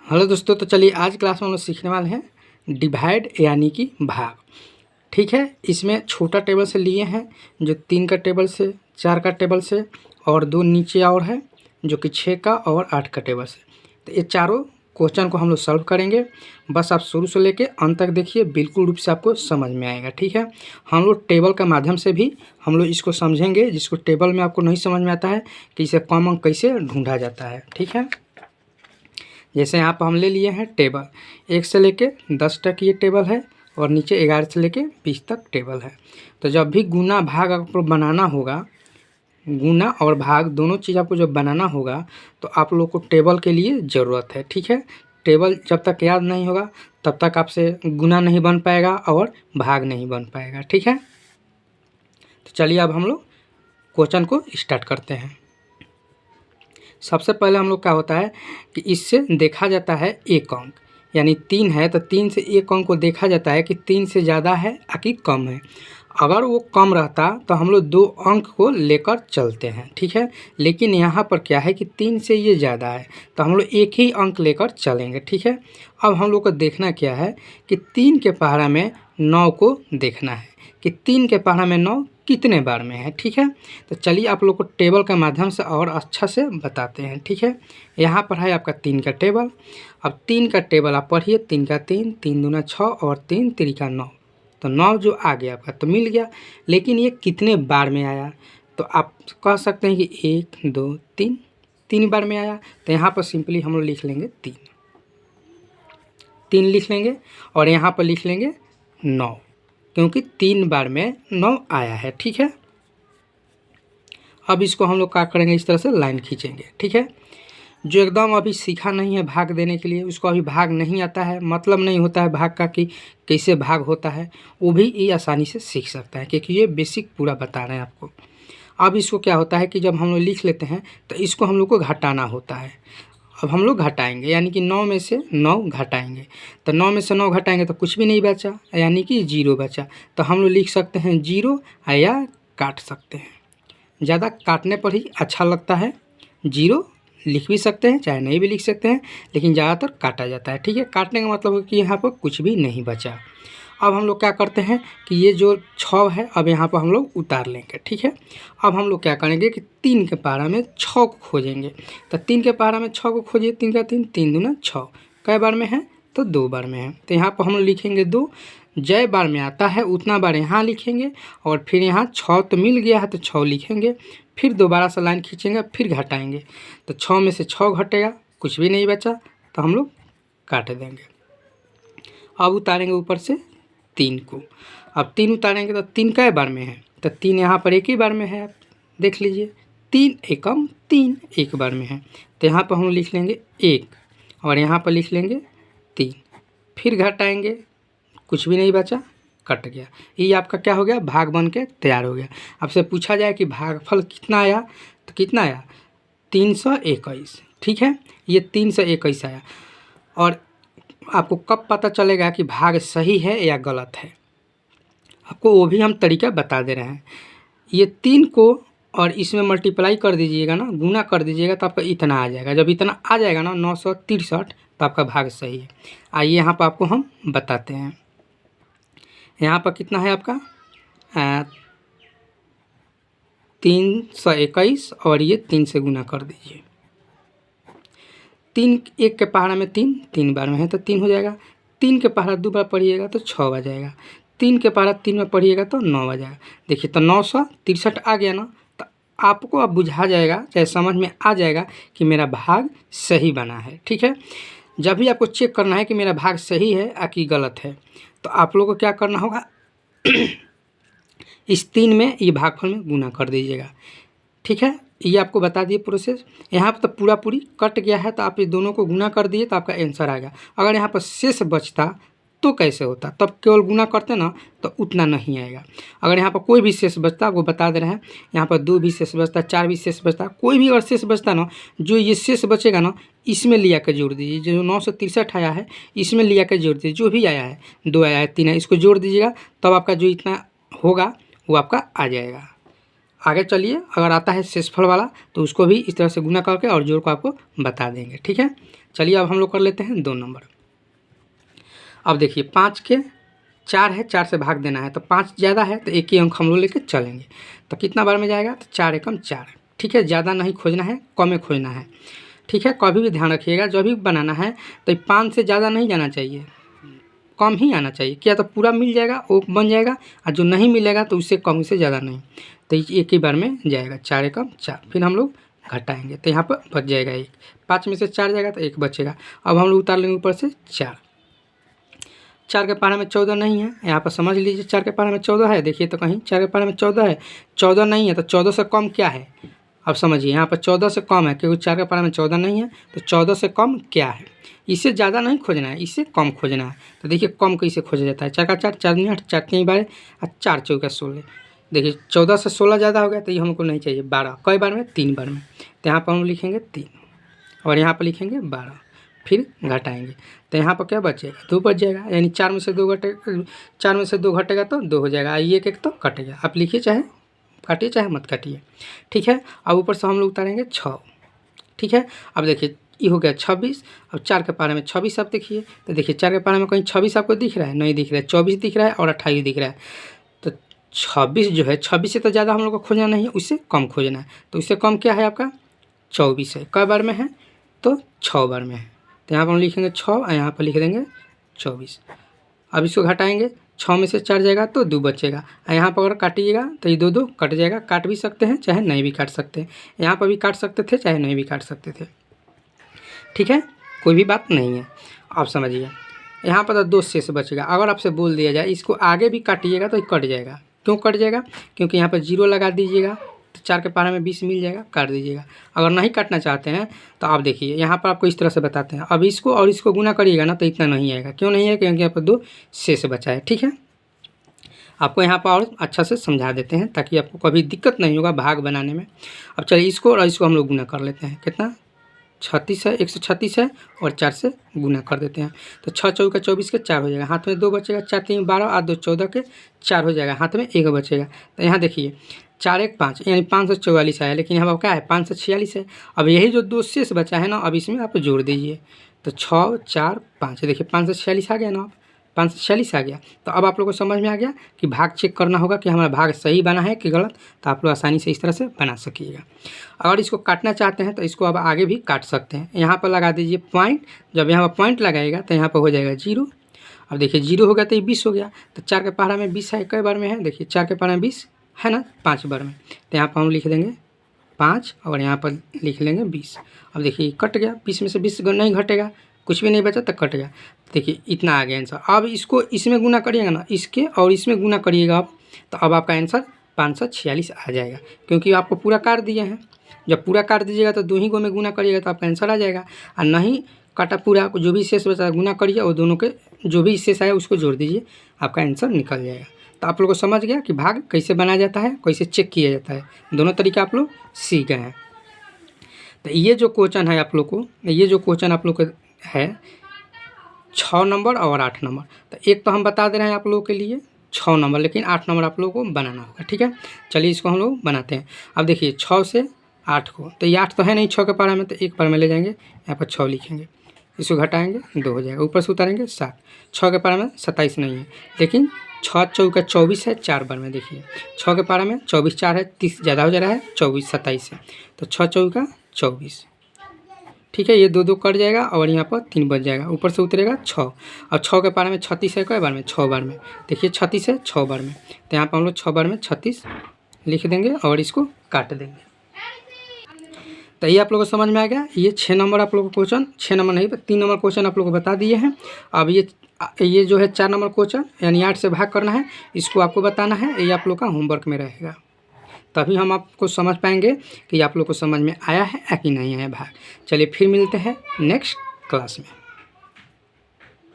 Hello दोस्तों, तो चलिए आज क्लास में हम लोग सीखने वाले हैं डिवाइड यानी कि भाग। ठीक है, इसमें छोटा टेबल से लिए हैं जो 3 का टेबल से, 4 का टेबल से और 2 नीचे और है जो कि 6 का और 8 का टेबल से। तो ये चारों क्वेश्चन को हम लोग सॉल्व करेंगे। बस आप शुरू से लेके अंत तक देखिए, बिल्कुल रूप से आपको समझ में आएगा। ठीक है, हम लोग टेबल के माध्यम से भी हम लोग इसको समझेंगे। जिसको टेबल में आपको नहीं समझ में आता है कि इसे कॉमन कैसे ढूंढा जाता है। ठीक है, जैसे यहाँ पर हम ले लिए हैं टेबल 1 से लेके 10 तक ये टेबल है और नीचे 11 से लेके 20 तक टेबल है। तो जब भी गुना भाग आपको बनाना होगा, गुना और भाग दोनों चीज़ आपको जब बनाना होगा तो आप लोग को टेबल के लिए ज़रूरत है। ठीक है, टेबल जब तक याद नहीं होगा तब तक आपसे गुना नहीं बन पाएगा और भाग नहीं बन पाएगा। ठीक है, तो चलिए अब हम लोग क्वेश्चन को स्टार्ट करते हैं। सबसे पहले हम लोग क्या होता है कि इससे देखा जाता है एक अंक, यानी 3 है तो 3 से एक अंक को देखा जाता है कि 3 से ज़्यादा है या कि कम है। अगर वो कम रहता तो हम लोग 2 अंक को लेकर चलते हैं। ठीक है, लेकिन यहाँ पर क्या है कि 3 से ये ज़्यादा है तो हम लोग एक ही अंक लेकर चलेंगे। ठीक है, अब हम लोग को देखना क्या है कि 3 के पहाड़ा में 9 को देखना है कि 3 के पहाड़ा में 9 कितने बार में है। ठीक है, तो चलिए आप लोग को टेबल के माध्यम से और अच्छा से बताते हैं। ठीक है, यहाँ पर है आपका 3 का टेबल। अब 3 का टेबल आप पढ़िए, 3 का 3, 3 दूना 6 और 3 त्रिका 9। तो 9 जो आ गया आपका तो मिल गया, लेकिन ये कितने बार में आया तो आप कह सकते हैं कि 1 2 3, 3 बार में आया। तो यहाँ पर सिंपली हम लोग लिख लेंगे 3 लिख लेंगे और यहाँ पर लिख लेंगे 9, क्योंकि 3 बार में 9 आया है। ठीक है, अब इसको हम लोग क्या करेंगे, इस तरह से लाइन खींचेंगे। ठीक है, जो एकदम अभी सीखा नहीं है भाग देने के लिए, उसको अभी भाग नहीं आता है, मतलब नहीं होता है भाग का कि कैसे भाग होता है, वो भी ये आसानी से सीख सकता है क्योंकि ये बेसिक पूरा बता रहे हैं आपको। अब इसको क्या होता है कि जब हम लोग लिख लेते हैं तो इसको हम लोग को घटाना होता है। अब हम लोग घटाएंगे, यानी कि 9 में से 9 घटाएंगे। तो 9 में से 9 घटाएंगे तो कुछ भी नहीं बचा, यानी कि 0 बचा। तो हम लोग लिख सकते हैं 0 या काट सकते हैं। ज़्यादा काटने पर ही अच्छा लगता है। 0 लिख भी सकते हैं, चाहे नहीं भी लिख सकते हैं, लेकिन ज़्यादातर काटा जाता है। ठीक है, काटने का मतलब है कि यहाँ पर कुछ भी नहीं बचा। अब हम लोग क्या करते हैं कि ये जो 6 है अब यहाँ पर हम लोग उतार लेंगे। ठीक है, अब हम लोग क्या करेंगे कि 3 के पहाड़ा में 6 को खोजेंगे। तो 3 के पहाड़ा में 6 को खोजिए, 3 का 3, 3 दूना 6, कै बार में है तो 2 बार में है। तो यहाँ पर हम लोग लिखेंगे 2, जय बार में आता है उतना बार यहाँ लिखेंगे और फिर यहाँ 6 तो मिल गया है तो 6 लिखेंगे, फिर दोबारा से लाइन खींचेंगे, फिर घटाएंगे। तो 6 में से 6 घटेगा, कुछ भी नहीं बचा तो हम लोग काट देंगे। अब उतारेंगे ऊपर से 3 को। अब 3 उतारेंगे तो 3 कै बार में है तो 3 यहाँ पर एक ही बार में है। आप देख लीजिए, 3 एकम 3 एक बार में है। तो यहाँ पर हम लिख लेंगे 1 और यहाँ पर लिख लेंगे 3, फिर घटाएंगे, कुछ भी नहीं बचा, कट गया। ये आपका क्या हो गया, भाग बन के तैयार हो गया। आपसे पूछा जाए कि भागफल कितना आया तो कितना आया, 321। ठीक है, ये 321 आया। और आपको कब पता चलेगा कि भाग सही है या गलत है, आपको वो भी हम तरीका बता दे रहे हैं। ये 3 को और इसमें मल्टीप्लाई कर दीजिएगा ना, गुना कर दीजिएगा तो आपका इतना आ जाएगा। जब इतना आ जाएगा ना 963, तो आपका भाग सही है। आइए यहाँ पर आपको हम बताते हैं। यहाँ पर कितना है आपका 321 और ये 3 से गुना कर दीजिए। 3 1 के पहाड़ा में 3, 3 बार में है तो 3 हो जाएगा। 3 के पहाड़ा 2 बार पढ़िएगा तो 6 आ जाएगा। 3 के पहाड़ा 3 में पढ़िएगा तो 9 आ जाएगा। देखिए तो 963 आ गया ना, तो आपको अब बुझा जाएगा, चाहे समझ में आ जाएगा कि मेरा भाग सही बना है। ठीक है, जब भी आपको चेक करना है कि मेरा भाग सही है या कि गलत है, तो आप लोगों को क्या करना होगा इस 3 में ये भागफल में गुना कर दीजिएगा। ठीक है, ये आपको बता दिए प्रोसेस। यहाँ पर तो पूरा पूरी कट गया है तो आप ये दोनों को गुना कर दिए तो आपका आंसर आ गया। अगर यहाँ पर शेष बचता तो कैसे होता, तब केवल गुना करते ना तो उतना नहीं आएगा। अगर यहाँ पर कोई भी शेष बचता, वो बता दे रहे हैं, यहाँ पर 2 भी शेष बचता, 4 भी शेष बचता, कोई भी अगर शेष बचता ना, जो ये शेष बचेगा ना इसमें लिया कर जोड़ दीजिए। जो 963 आया है इसमें लिया कर जोड़ दीजिए, जो भी आया है 2 आया है 3 है, इसको जोड़ दीजिएगा, तब आपका जो इतना होगा वो आपका आ जाएगा। आगे चलिए, अगर आता है शेषफल वाला तो उसको भी इस तरह से गुना करके और जोड़ को आपको बता देंगे। ठीक है, चलिए अब हम लोग कर लेते हैं 2 नंबर। अब देखिए 5 के 4 है, 4 से भाग देना है, तो 5 ज़्यादा है तो एक ही अंक हम लोग लेके चलेंगे। तो कितना बार में जाएगा, तो 4 एकम 4। ठीक है, ज़्यादा नहीं खोजना है, कम में खोजना है। ठीक है, कभी भी ध्यान रखिएगा जब भी बनाना है तो 5 से ज़्यादा नहीं जाना चाहिए, कम ही आना चाहिए। क्या तो पूरा मिल जाएगा वो बन जाएगा, और जो नहीं मिलेगा तो उससे कम से ज़्यादा नहीं, तो एक ही बार में जाएगा 4 एकम 4। फिर हम लोग घटाएंगे तो यहाँ पर बच जाएगा 1, 5 में से 4 जाएगा तो 1 बचेगा। अब हम लोग उतार लेंगे ऊपर से 4। 4 के पारा में 14 नहीं है, यहाँ पर समझ लीजिए 4 के पारा में 14 है। देखिए तो कहीं 4 के पारा में 14 है, 14 नहीं है, तो 14 से कम क्या है, अब समझिए यहाँ पर 14 से कम है, क्योंकि 4 के पारा में 14 नहीं है, तो 14 से कम क्या है। इससे ज़्यादा नहीं खोजना है, इससे कम खोजना है। तो देखिए कम कैसे खोजा जाता है, 4 का 4, 4 नहीं 8, 4 3 12 और 4 चौका 16। देखिए 14 से 16 ज़्यादा हो गया, तो ये हमको नहीं चाहिए। 12 कई बार में, 3 बार में, तो यहाँ पर हम लिखेंगे 3 और यहाँ पर लिखेंगे 12, फिर घटाएंगे तो यहाँ पर क्या बचेगा, 2 बच जाएगा। यानी 4 में से 2 घटेगा, 4 में से 2 घटेगा तो 2 हो जाएगा, ये एक तो कटेगा। आप लिखिए, चाहे काटिए चाहे मत काटिए। ठीक है, अब ऊपर से हम लोग उतारेंगे 6। ठीक है, अब देखिए ये हो गया 26। अब 4 के पारे में 26 आप देखिए, तो देखिए 4 के पारे में कहीं 26 आपको दिख रहा है, नहीं दिख रहा है, 24 दिख रहा है और 28 दिख रहा है। तो 26 जो है, 26 से तो ज़्यादा हम लोग को खोजना नहीं है, उससे कम खोजना है। तो उससे कम क्या है आपका, 24 है। कई बार में है, तो 6 बार में है। तो यहाँ पर हम लिखेंगे 6 और यहाँ पर लिख देंगे 24। अब इसको घटाएंगे, 6 में से 4 जाएगा तो 2 बचेगा, और यहाँ पर अगर काटिएगा तो ये 2 2 कट जाएगा। काट भी सकते हैं चाहे नहीं भी काट सकते हैं, यहाँ पर भी काट सकते थे चाहे नहीं भी काट सकते थे। ठीक है, कोई भी बात नहीं है। आप समझिए यहाँ पर तो 2 शेष बचेगा। अगर आपसे बोल दिया जाए इसको आगे भी काटिएगा तो ये कट जाएगा। क्यों कट जाएगा, क्योंकि यहाँ पर 0 लगा दीजिएगा तो 4 के पारे में 20 मिल जाएगा, काट दीजिएगा। अगर नहीं काटना चाहते हैं तो आप देखिए यहाँ पर आपको इस तरह से बताते हैं। अब इसको और इसको गुना करिएगा ना तो इतना नहीं आएगा। क्यों नहीं है, क्योंकि यहाँ पर 2 शेष बचा है। ठीक है, आपको यहाँ पर और अच्छा से समझा देते हैं ताकि आपको कभी दिक्कत नहीं होगा भाग बनाने में। अब चलिए इसको और इसको हम लोग गुना कर लेते हैं। कितना, 36 है, 136 है और 4 से गुना कर देते हैं। तो 6 चौका 24 के 4 हो जाएगा, हाथ में 2 बचेगा, 4 3 12 और 2 14 के 4 हो जाएगा, हाथ में 1 बचेगा। तो यहाँ देखिए 4 1 5 यानी 544 आया, लेकिन यहाँ पर क्या है 546 है। अब यही जो 2 शेष बचा है ना, अब इसमें आप जोड़ दीजिए तो 6 4 5, देखिए 546 आ गया ना, 546 आ गया। तो अब आप लोग को समझ में आ गया कि भाग चेक करना होगा कि हमारा भाग सही बना है कि गलत। तो आप लोग आसानी से इस तरह से बना सकिएगा। अगर इसको काटना चाहते हैं तो इसको अब आगे भी काट सकते हैं। यहाँ पर लगा दीजिए पॉइंट, जब यहाँ पर पॉइंट लगाएगा तो यहाँ पर हो जाएगा 0। अब देखिए 0 हो गया तो ये 20 हो गया। तो 4 के पारा में 20 है, कई बार में है, देखिए 4 के पारा में 20 है ना, 5 बार में। तो यहाँ पर हम लिख देंगे 5 और यहाँ पर लिख लेंगे 20। अब देखिए कट गया, 20 में से 20 नहीं घटेगा, कुछ भी नहीं बचा तो कट गया। देखिए इतना आ गया आंसर। अब इसको इसमें गुना करिएगा ना, इसके और इसमें गुना करिएगा आप, तो अब आपका आंसर 546 आ जाएगा, क्योंकि आपको पूरा काट दिए हैं। जब पूरा काट दीजिएगा तो 2 ही गो में गुना करिएगा तो आपका आंसर आ जाएगा। और नहीं काटा पूरा, जो भी शेष बचा गुना करिए और दोनों के जो भी शेष आया उसको जोड़ दीजिए, आपका आंसर निकल जाएगा। तो आप लोगों को समझ गया कि भाग कैसे बनाया जाता है, कैसे चेक किया जाता है, दोनों तरीके आप लोग सीख गए हैं। तो ये जो क्वेश्चन है आप लोग को, ये जो क्वेश्चन आप लोग को है 6 नंबर और 8 नंबर, तो एक तो हम बता दे रहे हैं आप लोगों के लिए 6 नंबर, लेकिन 8 नंबर आप लोगों को बनाना होगा। ठीक है, चलिए इसको हम लोग बनाते हैं। अब देखिए 6 से 8 को, तो ये 8 तो है नहीं 6 के पारा में, तो 1 पारा में ले जाएंगे, यहाँ पर 6 लिखेंगे, इसको घटाएंगे 2 हो जाएगा, ऊपर से उतारेंगे 7। 6 के पारा में 27 नहीं है, लेकिन 6 चौका 24 है, 4 बार में। देखिए 6 के पारा में 24 4 है, 30 ज़्यादा हो जा रहा है, 24 27 है, तो 6 चौका 24। ठीक है, ये 2 2 कट जाएगा और यहाँ पर 3 बच जाएगा, ऊपर से उतरेगा 6। और 6 के पारा में 36 है, कई बार में 6 बार में। देखिए 36 है 6 बार में, तो यहाँ पर हम लोग 6 बार में 36 लिख देंगे और इसको काट देंगे। तो ये आप लोगों को समझ में आ गया। ये 6 नंबर आप लोगों को क्वेश्चन, 6 नंबर नहीं 3 नंबर क्वेश्चन आप लोगों को बता दिए हैं। अब ये जो है 4 नंबर क्वेश्चन, यानी 8 से भाग करना है, इसको आपको बताना है। ये आप लोग का होमवर्क में रहेगा, तभी हम आपको समझ पाएंगे कि आप लोग को समझ में आया है या कि नहीं आया भाग। चलिए फिर मिलते हैं नेक्स्ट क्लास में।